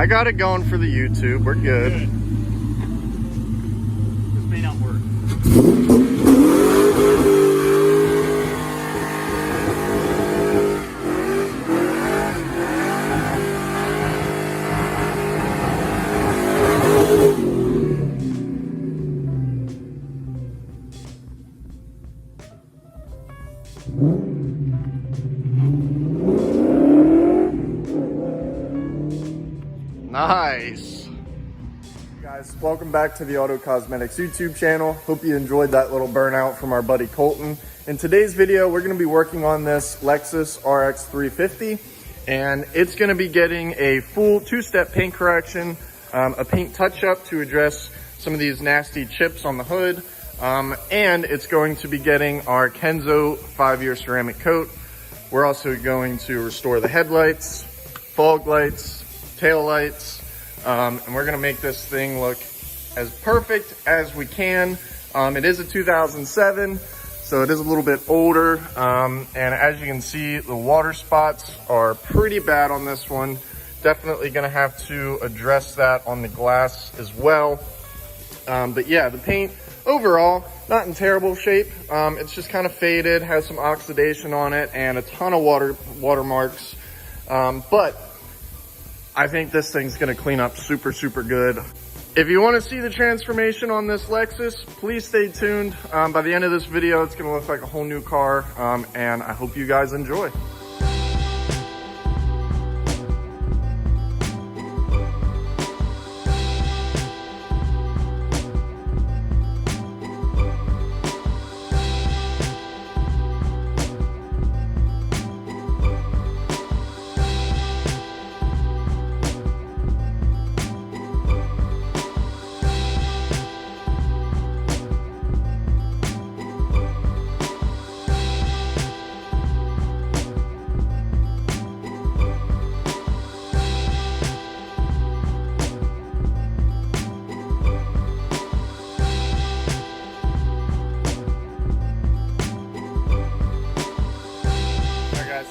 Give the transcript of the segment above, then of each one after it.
I got it going for the YouTube. We're good. This may not work. Nice. Guys, welcome back to the Auto Cosmetics YouTube channel. Hope you enjoyed that little burnout from our buddy Colton. In today's video, we're going to be working on this Lexus RX350, and it's going to be getting a full two-step paint correction, a paint touch-up to address some of these nasty chips on the hood, and it's going to be getting our KENZO 5-year ceramic coat. We're also going to restore the headlights, fog lights, tail lights, and we're gonna make this thing look as perfect as we can. It is a 2007, so it is a little bit older, and as you can see, the water spots are pretty bad on this one. Definitely gonna have to address that on the glass as well. But yeah, the paint overall, not in terrible shape. It's just kind of faded, has some oxidation on it, and a ton of watermarks. But I think this thing's gonna clean up super, super good. If you wanna see the transformation on this Lexus, please stay tuned. By the end of this video, it's gonna look like a whole new car, and I hope you guys enjoy.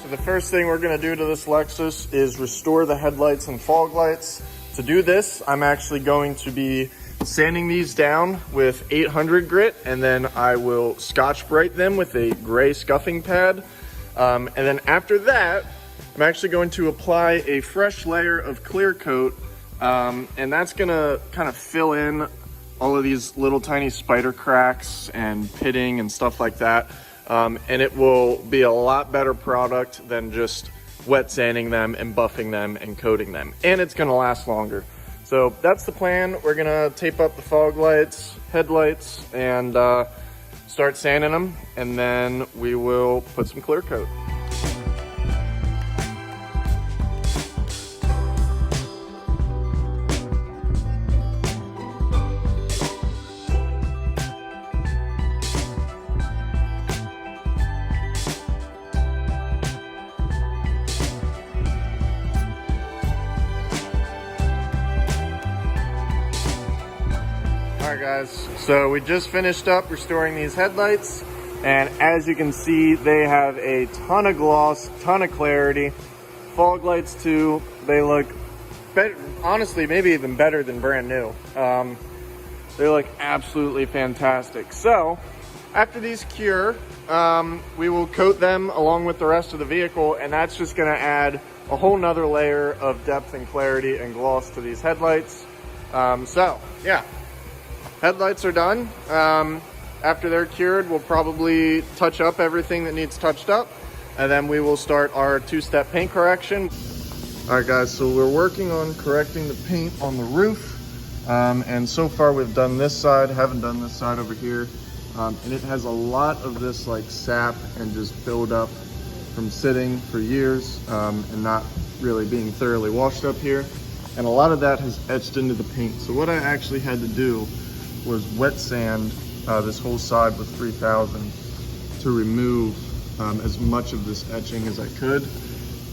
So the first thing we're going to do to this Lexus is restore the headlights and fog lights. To do this, I'm actually going to be sanding these down with 800 grit, and then I will Scotch-Brite them with a gray scuffing pad. And then after that, I'm actually going to apply a fresh layer of clear coat, and that's going to kind of fill in all of these little tiny spider cracks and pitting and stuff like that. And it will be a lot better product than just wet sanding them and buffing them and coating them. And it's gonna last longer. So that's the plan. We're gonna tape up the fog lights, headlights, and start sanding them. And then we will put some clear coat. All right guys, so we just finished up restoring these headlights, and as you can see, they have a ton of gloss, ton of clarity. Fog lights too, they look better, honestly, maybe even better than brand new. They look absolutely fantastic. So after these cure, we will coat them along with the rest of the vehicle, and that's just gonna add a whole nother layer of depth and clarity and gloss to these headlights. So yeah. Headlights are done. After they're cured, we'll probably touch up everything that needs touched up, and then we will start our two-step paint correction. All right guys, so we're working on correcting the paint on the roof, and so far we've done this side, haven't done this side over here, and it has a lot of this like sap and just build up from sitting for years and not really being thoroughly washed up here, and a lot of that has etched into the paint. So what I actually had to do was wet sand this whole side with 3000 to remove as much of this etching as I could,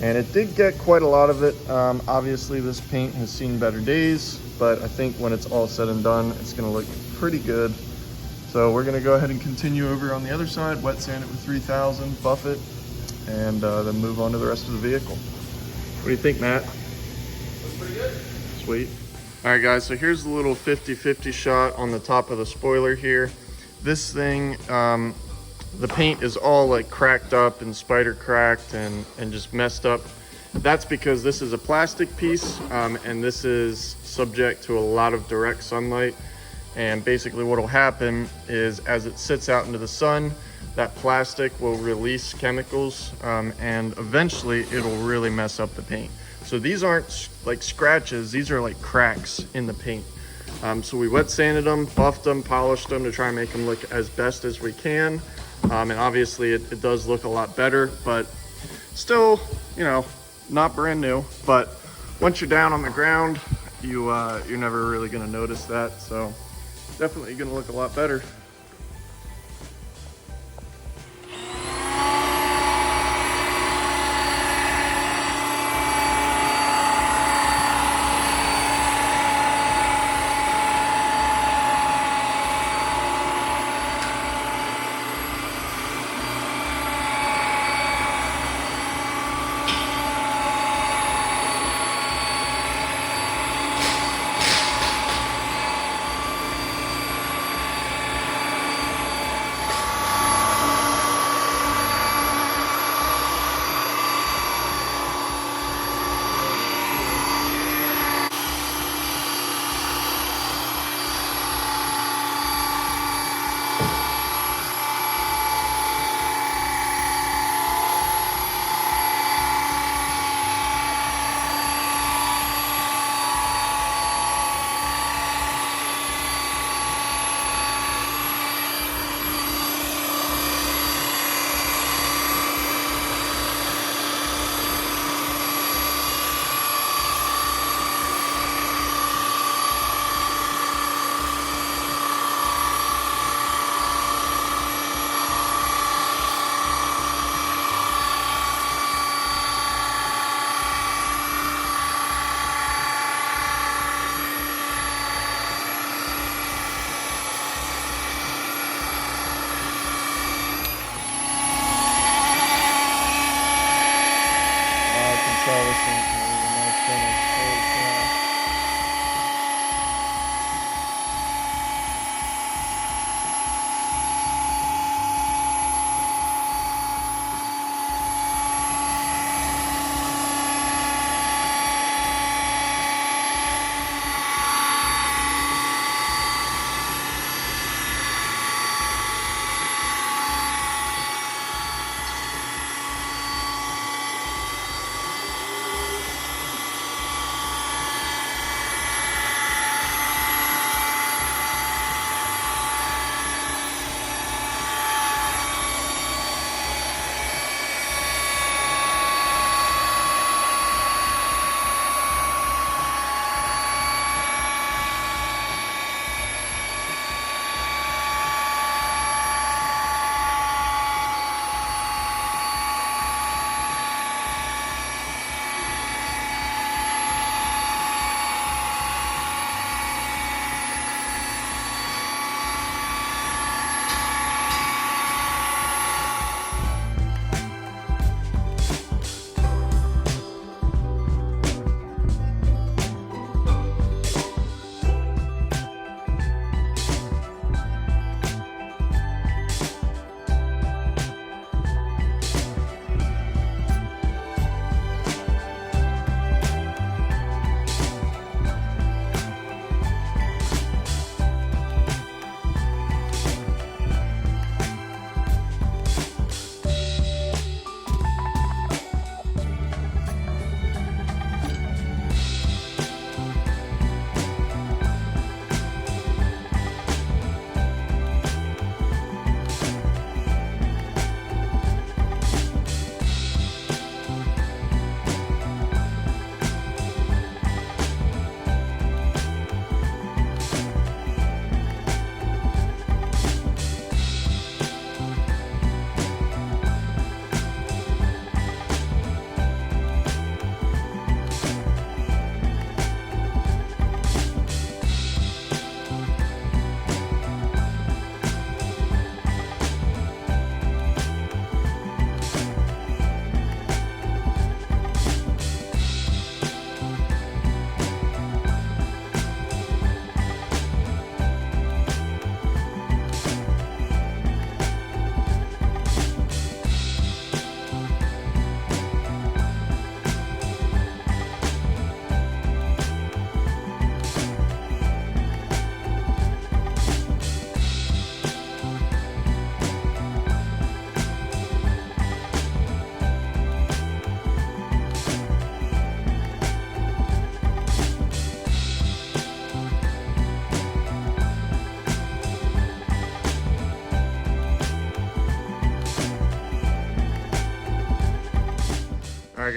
and it did get quite a lot of it. Obviously this paint has seen better days, but I think when it's all said and done, it's going to look pretty good. So we're going to go ahead and continue over on the other side, wet sand it with 3000, buff it, and then move on to the rest of the vehicle. What do you think, Matt? Looks pretty good. sweet. All right guys, so here's the little 50-50 shot on the top of the spoiler here. This thing, the paint is all like cracked up and spider cracked and just messed up. That's because this is a plastic piece, and this is subject to a lot of direct sunlight. And basically what will happen is as it sits out into the sun, that plastic will release chemicals, and eventually it'll really mess up the paint. So these aren't like scratches, these are like cracks in the paint. So we wet sanded them, buffed them, polished them to try and make them look as best as we can. And obviously it does look a lot better, but still, you know, not brand new. But once you're down on the ground, you're never really gonna notice that. So definitely gonna look a lot better.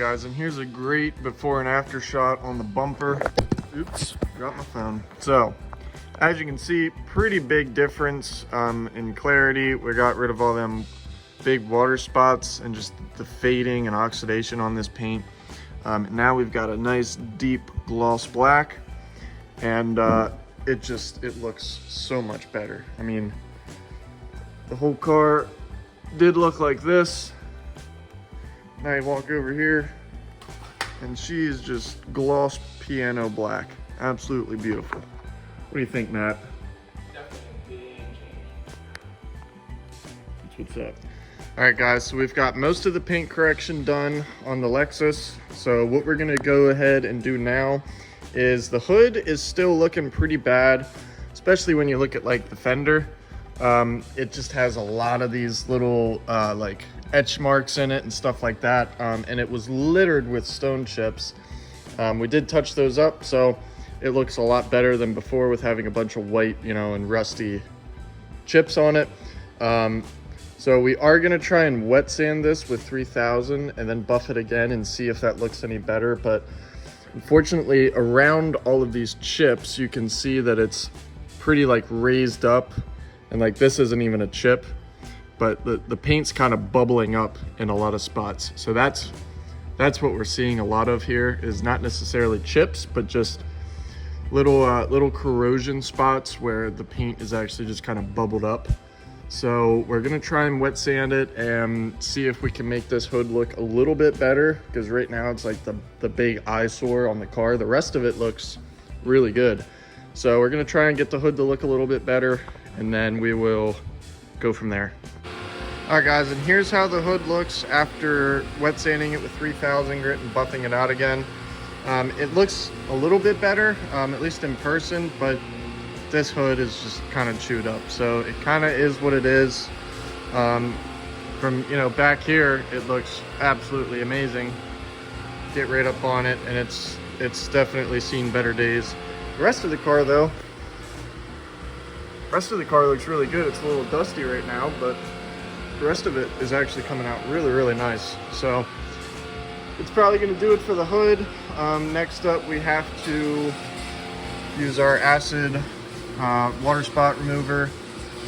guys, and here's a great before and after shot on the bumper. Oops, got my phone. So, as you can see, pretty big difference in clarity. We got rid of all them big water spots and just the fading and oxidation on this paint. Now we've got a nice deep gloss black, and it looks so much better. I mean, the whole car did look like this. Now you walk over here and she's just gloss piano black. Absolutely beautiful. What do you think, Matt? Definitely a change. That's what's up. All right, guys, so we've got most of the paint correction done on the Lexus. So what we're gonna go ahead and do now is the hood is still looking pretty bad, especially when you look at like the fender. It just has a lot of these little like etch marks in it and stuff like that. And it was littered with stone chips. We did touch those up, so it looks a lot better than before with having a bunch of white, you know, and rusty chips on it. So we are gonna try and wet sand this with 3000 and then buff it again and see if that looks any better. But unfortunately, around all of these chips, you can see that it's pretty like raised up, and like this isn't even a chip, but the paint's kind of bubbling up in a lot of spots. So that's what we're seeing a lot of here, is not necessarily chips, but just little corrosion spots where the paint is actually just kind of bubbled up. So we're gonna try and wet sand it and see if we can make this hood look a little bit better, because right now it's like the big eyesore on the car. The rest of it looks really good. So we're gonna try and get the hood to look a little bit better, and then we will go from there. All right, guys, and here's how the hood looks after wet sanding it with 3000 grit and buffing it out again. It looks a little bit better, at least in person, but this hood is just kind of chewed up. So it kind of is what it is. From, you know, back here, it looks absolutely amazing. Get right up on it, and it's definitely seen better days. The rest of the car, though, looks really good. It's a little dusty right now, but the rest of it is actually coming out really, really nice. So it's probably going to do it for the hood. Next up, we have to use our acid water spot remover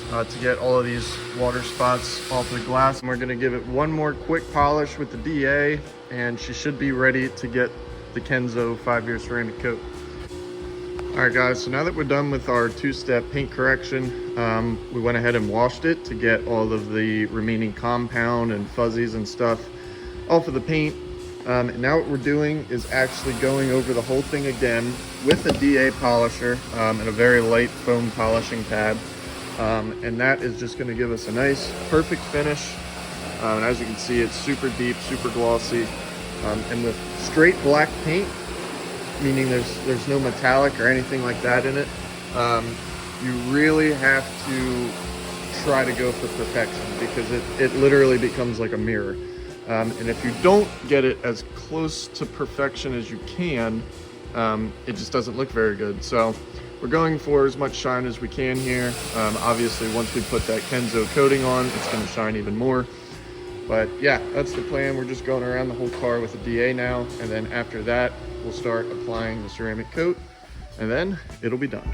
to get all of these water spots off the glass. And we're going to give it one more quick polish with the DA, and she should be ready to get the KENZO 5-year ceramic coat. All right, guys, so now that we're done with our two-step paint correction, we went ahead and washed it to get all of the remaining compound and fuzzies and stuff off of the paint. And now what we're doing is actually going over the whole thing again with a DA polisher and a very light foam polishing pad. And that is just going to give us a nice, perfect finish. And as you can see, it's super deep, super glossy. And with straight black paint, meaning there's no metallic or anything like that in it, you really have to try to go for perfection, because it literally becomes like a mirror. And if you don't get it as close to perfection as you can, it just doesn't look very good. So we're going for as much shine as we can here. Obviously, once we put that KENZO coating on, it's going to shine even more. But yeah, that's the plan. We're just going around the whole car with a DA now, and then after that, we'll start applying the ceramic coat, and then it'll be done.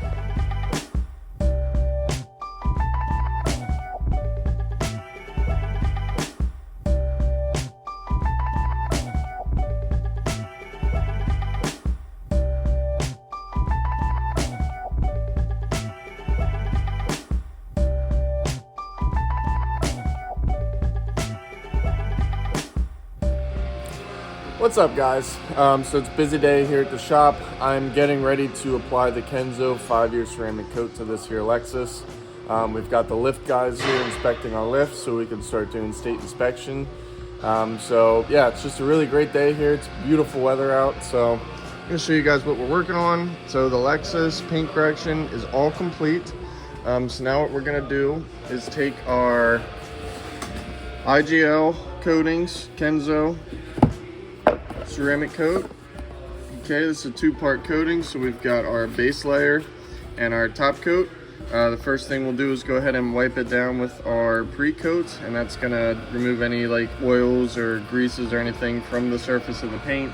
What's up, guys? So it's a busy day here at the shop. I'm getting ready to apply the KENZO 5-year ceramic coat to this here Lexus. We've got the lift guys here inspecting our lift so we can start doing state inspection. So yeah, it's just a really great day here. It's beautiful weather out. So I'm gonna show you guys what we're working on. So the Lexus paint correction is all complete. So now what we're gonna do is take our IGL coatings, KENZO ceramic coat. Okay, this is a two-part coating. So we've got our base layer and our top coat. The first thing we'll do is go ahead and wipe it down with our pre-coat, and that's gonna remove any like oils or greases or anything from the surface of the paint.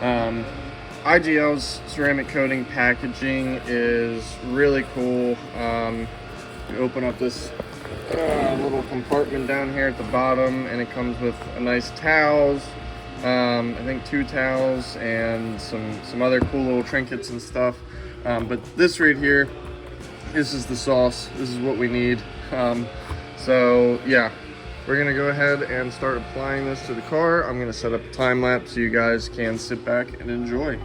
IGL's ceramic coating packaging is really cool. You open up this little compartment down here at the bottom, and it comes with a nice towels. I think 2 towels and some other cool little trinkets and stuff. But this right here, this is the sauce. This is what we need. So yeah, we're gonna go ahead and start applying this to the car. I'm gonna set up a time lapse so you guys can sit back and enjoy.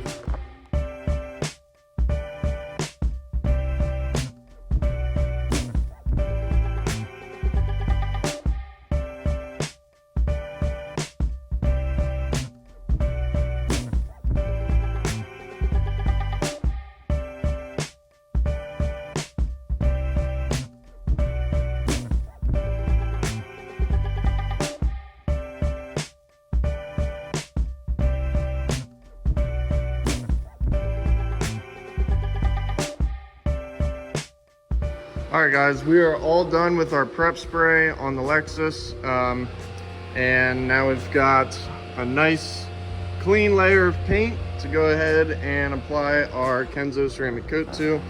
All right guys, we are all done with our prep spray on the Lexus. And now we've got a nice clean layer of paint to go ahead and apply our KENZO ceramic coat to.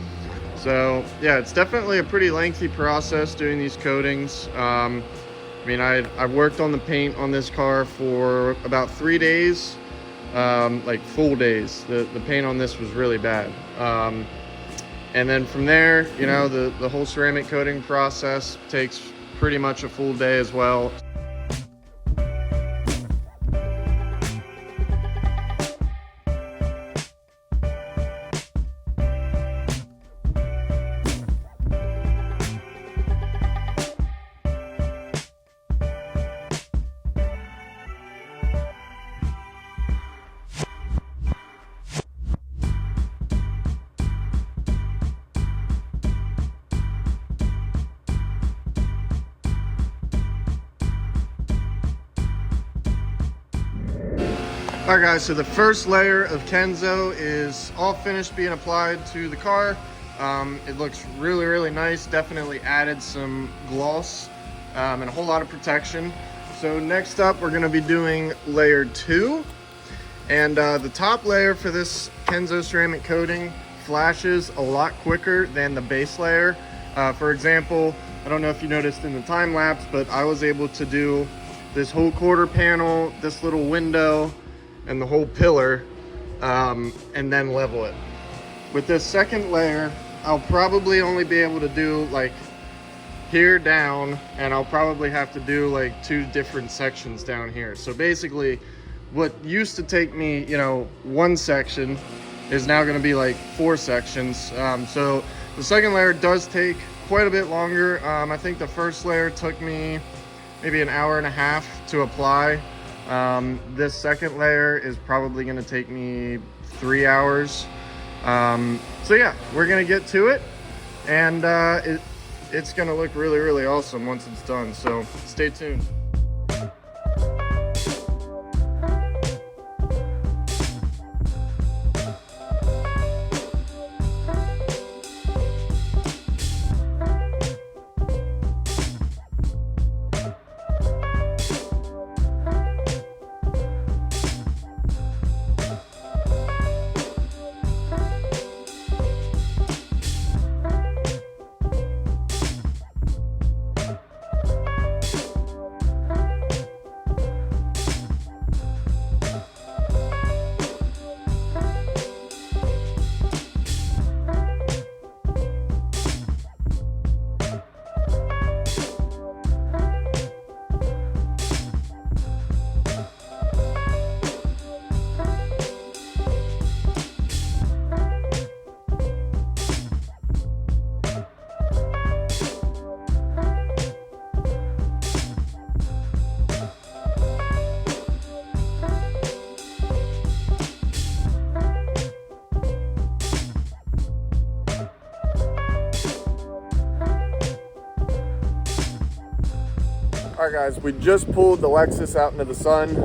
So yeah, it's definitely a pretty lengthy process doing these coatings. I mean, I've worked on the paint on this car for about 3 days, like full days. The paint on this was really bad. And then from there, you know, the whole ceramic coating process takes pretty much a full day as well. All right guys, so the first layer of KENZO is all finished being applied to the car. It looks really, really nice. Definitely added some gloss and a whole lot of protection. So next up, we're gonna be doing layer 2. And the top layer for this KENZO ceramic coating flashes a lot quicker than the base layer. For example, I don't know if you noticed in the time lapse, but I was able to do this whole quarter panel, this little window, and the whole pillar, and then level it. With this second layer, I'll probably only be able to do like here down, and I'll probably have to do like 2 different sections down here. So basically, what used to take me, you know, 1 section is now gonna be like 4 sections. So the second layer does take quite a bit longer. I think the first layer took me maybe an hour and a half to apply. This second layer is probably going to take me 3 hours. So yeah, we're going to get to it, and it's going to look really, really awesome once it's done. So stay tuned. All right guys, we just pulled the Lexus out into the sun,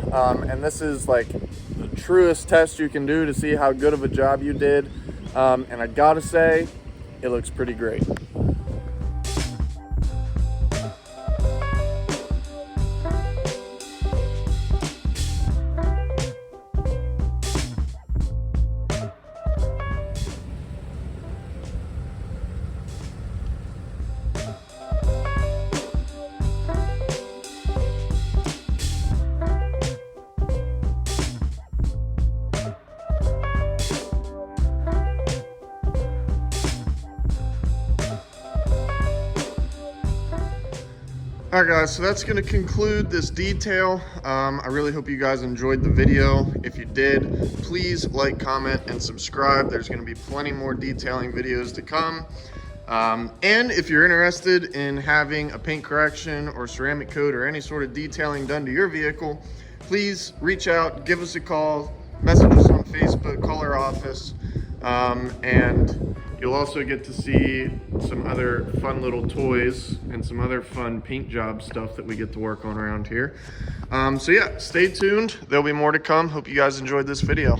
and this is like the truest test you can do to see how good of a job you did. And I gotta say, it looks pretty great. All right, guys, so that's going to conclude this detail. I really hope you guys enjoyed the video. If you did, please like, comment, and subscribe. There's going to be plenty more detailing videos to come. And if you're interested in having a paint correction or ceramic coat or any sort of detailing done to your vehicle, please reach out, give us a call, message us on Facebook, call our office, and you'll also get to see some other fun little toys and some other fun paint job stuff that we get to work on around here. So yeah, stay tuned. There'll be more to come. Hope you guys enjoyed this video.